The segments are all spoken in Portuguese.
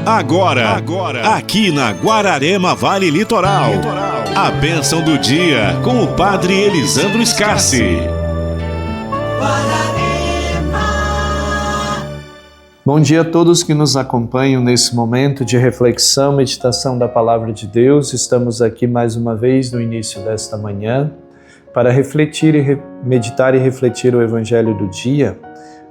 Agora, aqui na Guararema Vale Litoral, a bênção do dia com o Padre Elisandro Scarsi. Bom dia a todos que nos acompanham nesse momento de reflexão, meditação da Palavra de Deus. Estamos aqui mais uma vez no início desta manhã para refletir meditar e refletir o Evangelho do dia.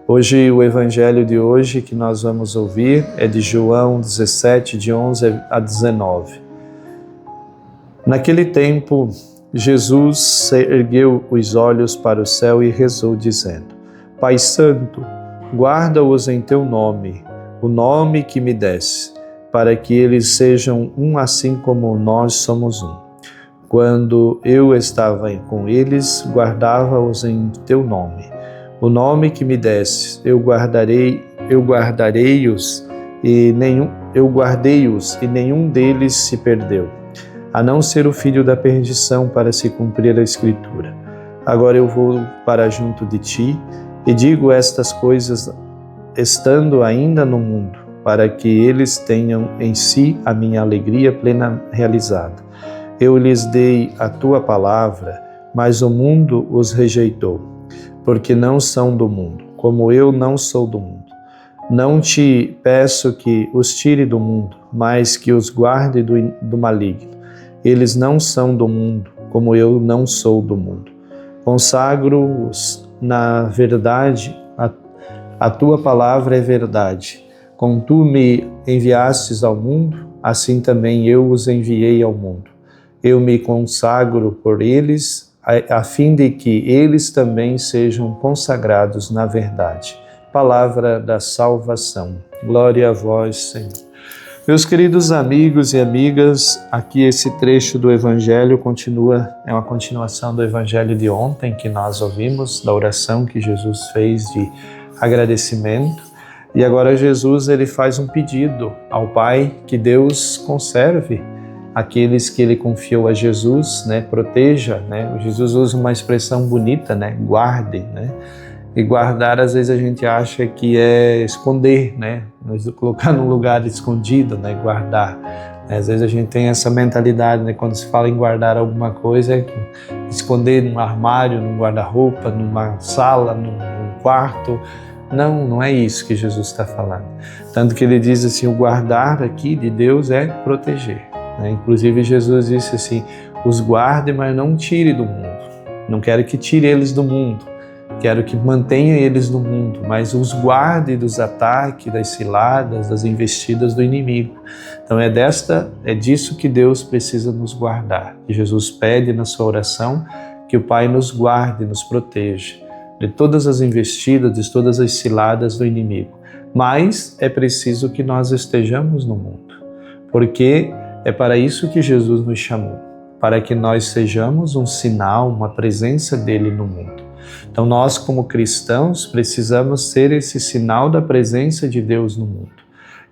Hoje, o Evangelho de hoje que nós vamos ouvir é de João 17, de 11 a 19. Naquele tempo, Jesus ergueu os olhos para o céu e rezou, dizendo: Pai Santo, guarda-os em teu nome, o nome que me deste, para que eles sejam um assim como nós somos um. Quando eu estava com eles, guardava-os em teu nome. O nome que me deste, eu guardei-os e nenhum deles se perdeu, a não ser o filho da perdição, para se cumprir a Escritura. Agora eu vou para junto de ti e digo estas coisas estando ainda no mundo, para que eles tenham em si a minha alegria plena realizada. Eu lhes dei a tua palavra, mas o mundo os rejeitou, porque não são do mundo, como eu não sou do mundo. Não te peço que os tire do mundo, mas que os guarde do maligno. Eles não são do mundo, como eu não sou do mundo. Consagro-os na verdade, a tua palavra é verdade. Como tu me enviastes ao mundo, assim também eu os enviei ao mundo. Eu me consagro por eles, a fim de que eles também sejam consagrados na verdade. Palavra da salvação. Glória a vós, Senhor. Meus queridos amigos e amigas, aqui esse trecho do Evangelho é uma continuação do Evangelho de ontem que nós ouvimos, da oração que Jesus fez de agradecimento. E agora Jesus ele faz um pedido ao Pai que Deus conserve aqueles que ele confiou a Jesus, proteja, Jesus usa uma expressão bonita, guarde, E guardar, às vezes a gente acha que é esconder, colocar num lugar escondido, guardar. Às vezes a gente tem essa mentalidade, quando se fala em guardar alguma coisa, é esconder num armário, num guarda-roupa, numa sala, num quarto. Não é isso que Jesus está falando. Tanto que ele diz assim, o guardar aqui de Deus é proteger. Inclusive Jesus disse assim, os guarde, mas não tire do mundo. Não quero que tire eles do mundo, quero que mantenha eles no mundo, mas os guarde dos ataques, das ciladas, das investidas do inimigo. Então é disso que Deus precisa nos guardar. E Jesus pede na sua oração que o Pai nos guarde, nos proteja de todas as investidas, de todas as ciladas do inimigo. Mas é preciso que nós estejamos no mundo, porque é para isso que Jesus nos chamou, para que nós sejamos um sinal, uma presença dele no mundo. Então nós, como cristãos, precisamos ser esse sinal da presença de Deus no mundo.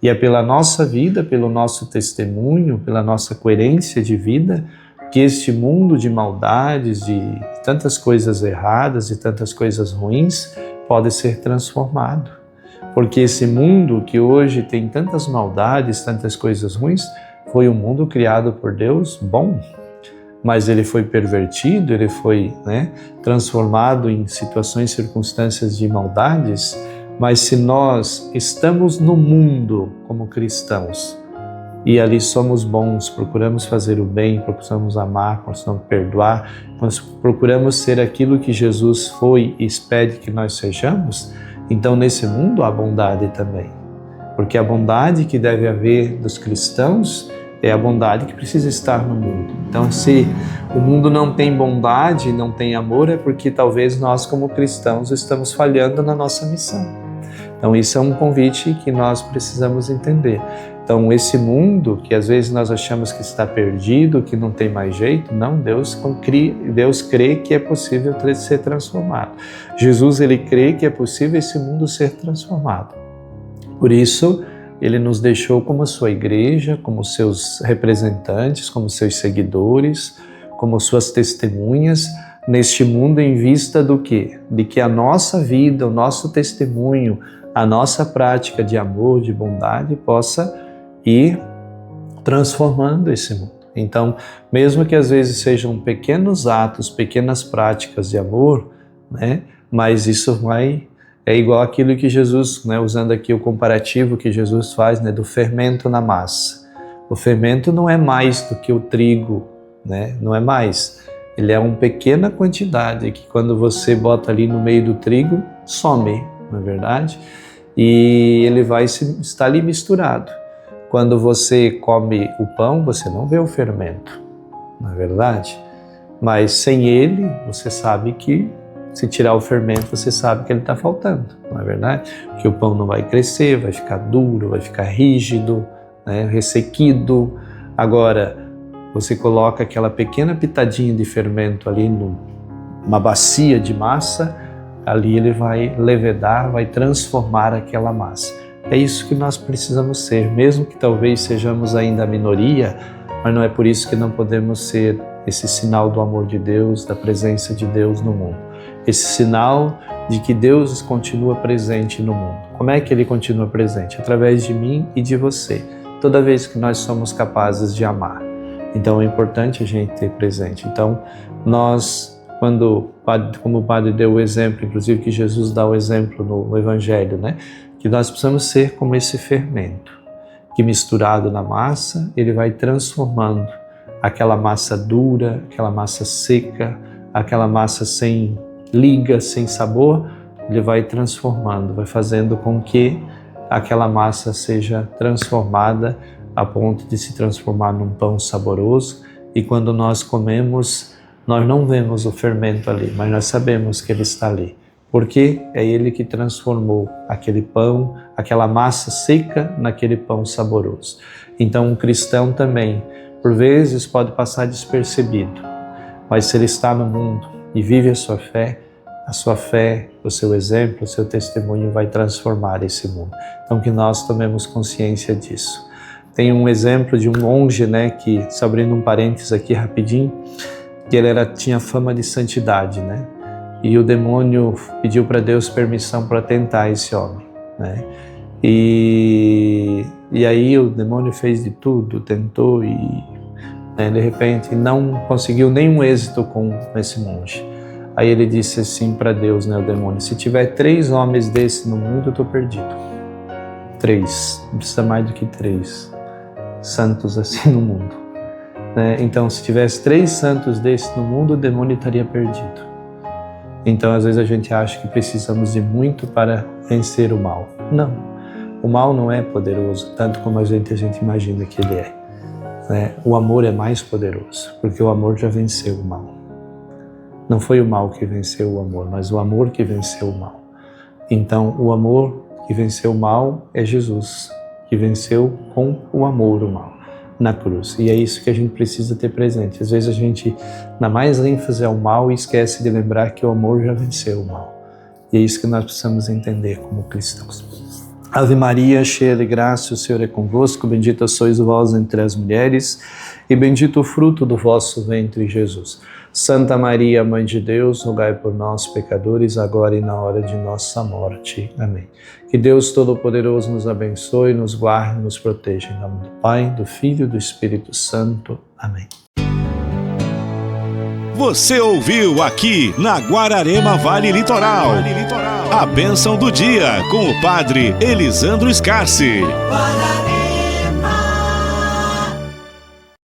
E é pela nossa vida, pelo nosso testemunho, pela nossa coerência de vida, que este mundo de maldades, de tantas coisas erradas e tantas coisas ruins, pode ser transformado. Porque esse mundo que hoje tem tantas maldades, tantas coisas ruins, foi um mundo criado por Deus bom, mas ele foi pervertido, ele foi transformado em situações, circunstâncias de maldades. Mas se nós estamos no mundo como cristãos e ali somos bons, procuramos fazer o bem, procuramos amar, procuramos perdoar, nós procuramos ser aquilo que Jesus foi e pede que nós sejamos, então nesse mundo há bondade também. Porque a bondade que deve haver dos cristãos é a bondade que precisa estar no mundo. Então, se o mundo não tem bondade, não tem amor, é porque talvez nós, como cristãos, estamos falhando na nossa missão. Então, isso é um convite que nós precisamos entender. Então, esse mundo que às vezes nós achamos que está perdido, que não tem mais jeito, não, Deus crê que é possível ser transformado. Jesus, ele crê que é possível esse mundo ser transformado. Por isso, ele nos deixou como sua igreja, como seus representantes, como seus seguidores, como suas testemunhas neste mundo em vista do quê? De que a nossa vida, o nosso testemunho, a nossa prática de amor, de bondade possa e transformando esse mundo. Então, mesmo que às vezes sejam pequenos atos, pequenas práticas de amor, né, mas isso é igual aquilo que Jesus, né, usando aqui o comparativo que Jesus faz, né, do fermento na massa. O fermento não é mais do que o trigo, né, não é mais. Ele é uma pequena quantidade que quando você bota ali no meio do trigo, some, não é verdade? E ele vai estar ali misturado. Quando você come o pão, você não vê o fermento, não é verdade? Mas sem ele, você sabe que, se tirar o fermento, você sabe que ele está faltando, não é verdade? Porque o pão não vai crescer, vai ficar duro, vai ficar rígido, né, ressequido. Agora, você coloca aquela pequena pitadinha de fermento ali numa bacia de massa, ali ele vai levedar, vai transformar aquela massa. É isso que nós precisamos ser, mesmo que talvez sejamos ainda a minoria, mas não é por isso que não podemos ser esse sinal do amor de Deus, da presença de Deus no mundo. Esse sinal de que Deus continua presente no mundo. Como é que Ele continua presente? Através de mim e de você, toda vez que nós somos capazes de amar. Então é importante a gente ter presente. Então nós, como o Padre deu o exemplo, inclusive que Jesus dá o exemplo no Evangelho, né? Que nós precisamos ser como esse fermento, que misturado na massa, ele vai transformando aquela massa dura, aquela massa seca, aquela massa sem liga, sem sabor, ele vai transformando, vai fazendo com que aquela massa seja transformada a ponto de se transformar num pão saboroso. E quando nós comemos, nós não vemos o fermento ali, mas nós sabemos que ele está ali, porque é ele que transformou aquele pão, aquela massa seca, naquele pão saboroso. Então um cristão também, por vezes, pode passar despercebido, mas se ele está no mundo e vive a sua fé, o seu exemplo, o seu testemunho vai transformar esse mundo. Então que nós tomemos consciência disso. Tem um exemplo de um monge, né, que, só abrindo um parênteses aqui rapidinho, que ele tinha fama de santidade, né? E o demônio pediu para Deus permissão para tentar esse homem, né? E aí o demônio fez de tudo, tentou e, né, de repente não conseguiu nenhum êxito com esse monge. Aí ele disse assim para Deus, né, o demônio: se tiver 3 homens desses no mundo, eu estou perdido. 3, não precisa mais do que 3 santos assim no mundo, né? Então, se tivesse 3 santos desses no mundo, o demônio estaria perdido. Então, às vezes a gente acha que precisamos de muito para vencer o mal. Não, o mal não é poderoso, tanto como a gente imagina que ele é, né? O amor é mais poderoso, porque o amor já venceu o mal. Não foi o mal que venceu o amor, mas o amor que venceu o mal. Então, o amor que venceu o mal é Jesus, que venceu com o amor o mal na cruz. E é isso que a gente precisa ter presente. Às vezes a gente dá mais ênfase ao mal e esquece de lembrar que o amor já venceu o mal. E é isso que nós precisamos entender como cristãos. Ave Maria, cheia de graça, o Senhor é convosco, bendita sois vós entre as mulheres, e bendito o fruto do vosso ventre, Jesus. Santa Maria, Mãe de Deus, rogai por nós, pecadores, agora e na hora de nossa morte. Amém. Que Deus Todo-Poderoso nos abençoe, nos guarde e nos proteja. Em nome do Pai, do Filho e do Espírito Santo. Amém. Você ouviu aqui na Guararema Vale Litoral. A bênção do dia com o Padre Elisandro Scarsi.